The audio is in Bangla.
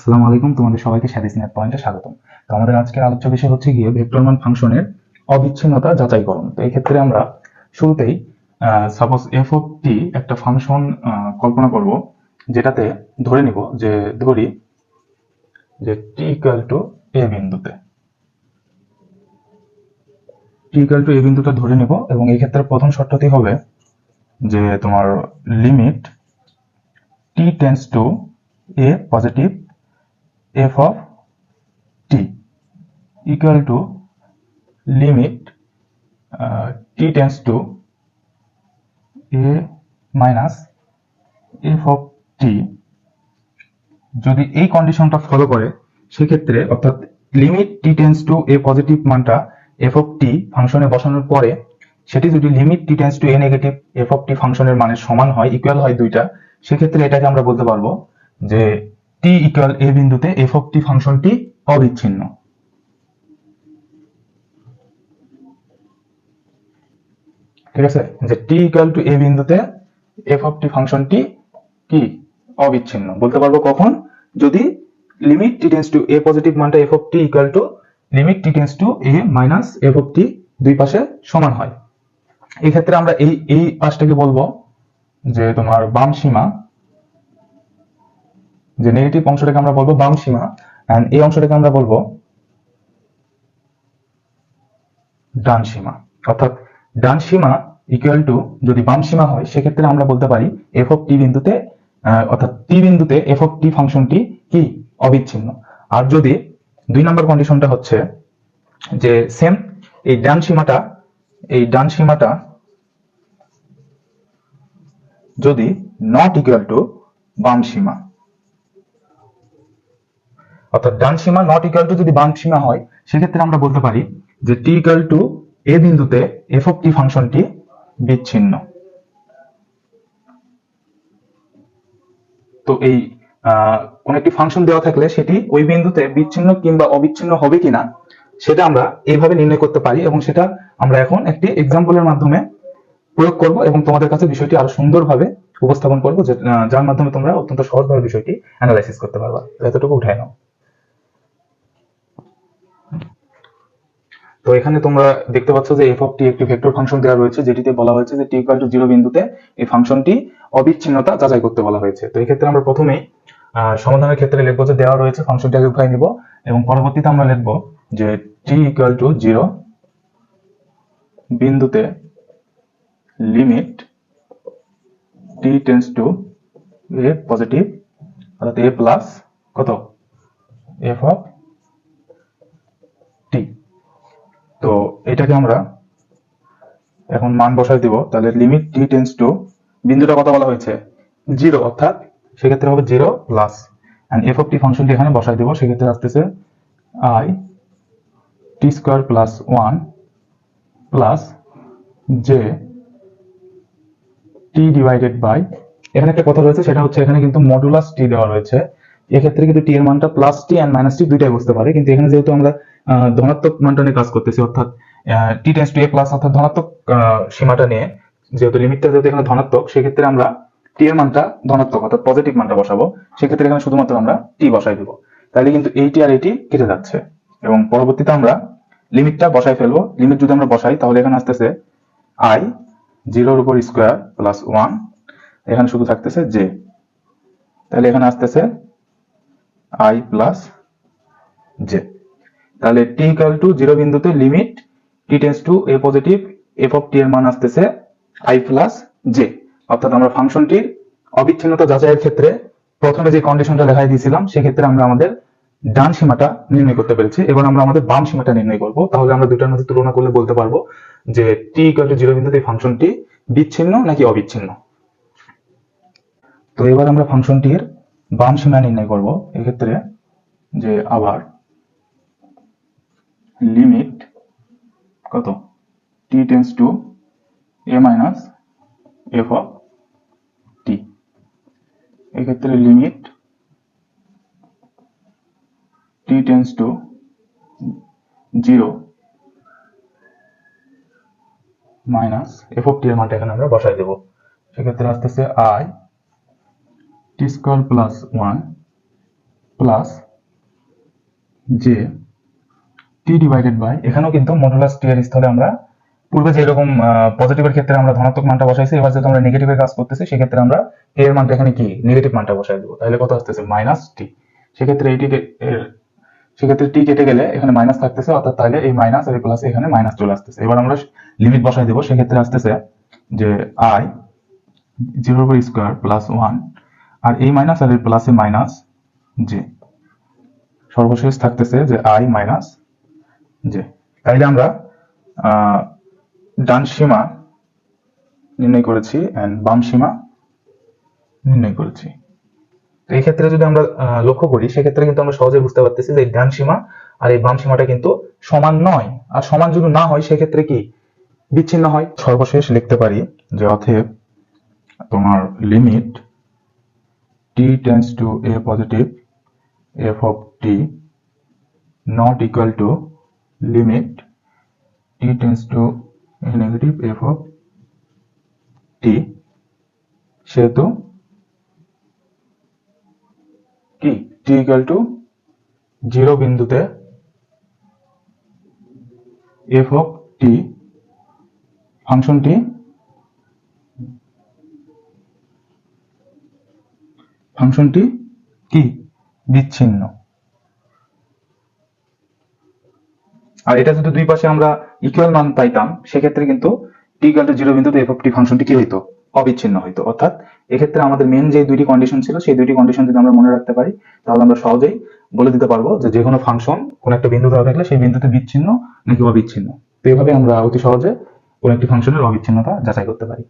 আসসালামু আলাইকুম, তোমাদের সবাইকে স্যাটিসফ্যাকশন পয়েন্টে স্বাগতম। তো আমাদের আজকের আলোচ্য বিষয় হচ্ছে গিয়ে ভেক্টর মান ফাংশনের অবিচ্ছিন্নতা যাচাইকরণ। তো এই ক্ষেত্রে আমরা শুরুতেই সাপোজ এফ অফ টি একটা ফাংশন কল্পনা করব, যেটাতে ধরি যে টি ইকুয়াল টু এ বিন্দুতে ধরে নিব, এবং এই ক্ষেত্রে প্রথম শর্তটি হবে যে তোমার limit T tends to A positive F of T equal to limit t tends to a minus f of t। যদি এই কন্ডিশনটা ফলো করে সেক্ষেত্রে অর্থাৎ limit t tends to a positive মানটা f of t ফাংশনে বসানোর পরে সেটি যদি limit t tends to a negative f of t ফাংশনের মানের সমান হয়, ইকুয়াল হয় দুইটা, সেক্ষেত্রে এটাকে আমরা বলতে পারবো যে t ইকুয়াল a বিন্দুতে f of t ফাংশনটি অবিচ্ছিন্ন। ঠিক আছে, যে t ইকুয়াল টু a বিন্দুতে f অফ t ফাংশনটি কি অবিচ্ছিন্ন বলতে পারবো কখন, যদি limit t tends to a positive মানটা f of t equal to limit t tends to a minus f of t দুই পাশে সমান হয়। এই ক্ষেত্রে আমরা এই পাশটাকে বলবো যে তোমার বাম সীমা, যে নেগেটিভ অংশটাকে আমরা বলবো বাম সীমা, এন্ড এই অংশটাকে আমরা বলবো ডান সীমা। অর্থাৎ ডান সীমা ইকুয়াল টু যদি বাম সীমা হয় সেক্ষেত্রে আমরা বলতে পারি এফ অফ টি বিন্দুতে অর্থাৎ টি বিন্দুতে এফ অফ টি ফাংশনটি কি অবিচ্ছিন্ন। আর যদি দুই নম্বর কন্ডিশনটা হচ্ছে যে সেম এই ডান সীমাটা যদি নট ইকুয়াল টু বাম সীমা, অর্থাৎ ডান সীমা নট ইকুয়াল টু যদি বাম সীমা হয় সেক্ষেত্রে আমরা বলতে পারি যে টি ইকুয়াল টু এ বিন্দুতে এফ অফ টি ফাংশনটি বিচ্ছিন্ন। তো এই কোন একটি ফাংশন দেওয়া থাকলে সেটি ওই বিন্দুতে বিচ্ছিন্ন কিংবা অবিচ্ছিন্ন হবে কিনা সেটা আমরা এইভাবে নির্ণয় করতে পারি, এবং সেটা আমরা এখন একটি এক্সাম্পলের মাধ্যমে প্রয়োগ করব এবং তোমাদের কাছে বিষয়টি আরো সুন্দরভাবে উপস্থাপন করব, যার মাধ্যমে তোমরা অত্যন্ত সহজভাবে বিষয়টি অ্যানালাইসিস করতে পারবা। এতটুকু উঠায় নাও। তো এখানে তোমরা দেখতে পাচ্ছ যে এফ অফ টি একটি ভেক্টর ফাংশন দেওয়া রয়েছে, যেটিতে বলা হয়েছে যে টি ইকুয়াল টু 0 বিন্দুতে এই ফাংশনটি অবিচ্ছিন্নতা যাচাই করতে বলা হয়েছে। তো এই ক্ষেত্রে আমরা প্রথমেই সমাধানের ক্ষেত্রে লিখবো যে দেওয়া রয়েছে ফাংশনটাকে উঠাই নিব, এবং পরবর্তীতে আমরা লিখবো যে টি ইকুয়াল টু 0 বিন্দুতে limit T tends to A positive অর্থাৎ এ প্লাস কত এফ অফ টি। তো এটাকে আমরা এখন মান বসাই দিব, তাহলে লিমিট টি টেন্ডস টু বিন্দুটা কত বলা হয়েছে 0, অর্থাৎ সেক্ষেত্রে হবে 0 plus and f of t ফাংশনটি এখানে বসাই দিব, সেক্ষেত্রে আসতেছে i t square plus 1 plus j t divided by, এখানে একটা কথা রয়েছে সেটা হচ্ছে এখানে কিন্তু মডুলাস টি দেওয়া রয়েছে। এক্ষেত্রে কিন্তু টি এর মানটা প্লাস টি এন্ড মাইনাস টি দুইটাই বসতে পারে, কিন্তু এখানে যেহেতু আমরা ধনাত্মক মানটা নিয়ে কাজ করতেছি, অর্থাৎ টি টেন্ডস টু এ প্লাস অর্থাৎ ধনাত্মক সীমাটা নিয়ে, যেহেতু লিমিটটা যেহেতু এখানে ধনাত্মক, সেক্ষেত্রে আমরা টি এর মানটা ধনাত্মক অর্থাৎ পজিটিভ মানটা বসাবো। সেক্ষেত্রে এখানে শুধুমাত্র আমরা টি বসাই দিব, তাহলে কিন্তু এইটি আর এইটি কেটে যাচ্ছে, এবং পরবর্তীতে আমরা লিমিটটা বসাই ফেলবো। লিমিট যদি আমরা বসাই তাহলে এখানে আসতেছে i 0 এর উপর স্কয়ার প্লাস 1, এখানে শুধু থাকতেছে জে, তাহলে এখানে আসতেছে i প্লাস জে। তাহলে t ইকুয়াল টু 0 বিন্দুতে limit t tends to a positive f of t এর মান আসতেছে i প্লাস জে। অর্থাৎ আমরা ফাংশনটির অবিচ্ছিন্নতা যাচাইয়ের ক্ষেত্রে প্রথমে যে কন্ডিশনটা দেখাই দিয়েছিলাম সেক্ষেত্রে আমরা আমাদের ডান সীমাটা নির্ণয় করতে পেরেছি। এবার আমরা আমাদের বাম সীমাটা নির্ণয় করব, তাহলে আমরা দুটার মধ্যে তুলনা করলে বলতে পারবো যে t ইকুয়াল টু 0 বিন্দুতে এই ফাংশনটি বিচ্ছিন্ন নাকি অবিচ্ছিন্ন। তো এবার আমরা ফাংশনটির বাম সীমা নির্ণয় করব, এক্ষেত্রে যে আবার লিমিট কত t tends to a minus f of t, এক্ষেত্রে limit t tends to 0 minus f of t এর মানটা এখানে আমরা বসাই দেব, সেক্ষেত্রে আসতেছে i t square plus 1 plus যে টি ডিভাইডেড বাই, এখানেও কিন্তু মডুলাস টি এর স্থলে আমরা পূর্বে যেরকম পজিটিভের ক্ষেত্রে আমরা ধনাত্মক মানটা বসাইছি, এবার যেহেতু আমরা নেগেটিভের কাজ করতেছি সেক্ষেত্রে আমরা a এর মানটা এখানে কি নেগেটিভ মানটা বসাই দেবো। তাহলে কত আসতেছে মাইনাস টি। সেক্ষেত্রে টি কেটে গেলে এখানে মাইনাস থাকতেছে, অর্থাৎ তাহলে এই মাইনাস আর এই প্লাস এখানে মাইনাস চলে আসতেছে। এবার আমরা লিমিট বসাই দেবো, সেক্ষেত্রে আসতেছে যে i 0 উপর স্কোয়ার প্লাস 1 আর এই মাইনাস আর এই প্লাসে মাইনাস জে, সর্বশেষ থাকতেছে যে i মাইনাস জে। তাইলে আমরা ডান সীমা নির্ণয় করেছি এন্ড বাম সীমা নির্ণয় করেছি। তো এই ক্ষেত্রে যদি আমরা লক্ষ্য করি সেক্ষেত্রে কিন্তু আমরা সহজে বুঝতে পারতেছি যে ডান সীমা আর এই বাম সীমাটা কিন্তু সমান নয়, আর সমান যদি না হয় সেক্ষেত্রে কি বিচ্ছিন্ন হয়। সর্বশেষ লিখতে পারি যে অতএব তোমার limit t tends to a positive f of t not equal to limit t tends to a negative f of t, সেহেতু কি t equal to 0 বিন্দুতে f of t ফাংশনটি কি বিচ্ছিন্ন। আর এটা যদি দুই পাশে আমরা ইকুয়াল মান পাইতাম সেক্ষেত্রে কিন্তু t equal to 0 বিন্দুতে f of t ফাংশনটি কি হইতো অবিচ্ছিন্ন হইতো। অর্থাৎ এক্ষেত্রে আমাদের মেন যে দুইটি কন্ডিশন ছিল সেই দুইটি কন্ডিশন যদি আমরা মনে রাখতে পারি তাহলে আমরা সহজেই বলে দিতে পারবো যে যে কোনো ফাংশন কোন একটা বিন্দু দেওয়া থাকলে সেই বিন্দুতে বিচ্ছিন্ন নাকি অবিচ্ছিন্ন। তো এইভাবে আমরা অতি সহজে কোন একটি ফাংশনের অবিচ্ছিন্নতা যাচাই করতে পারি।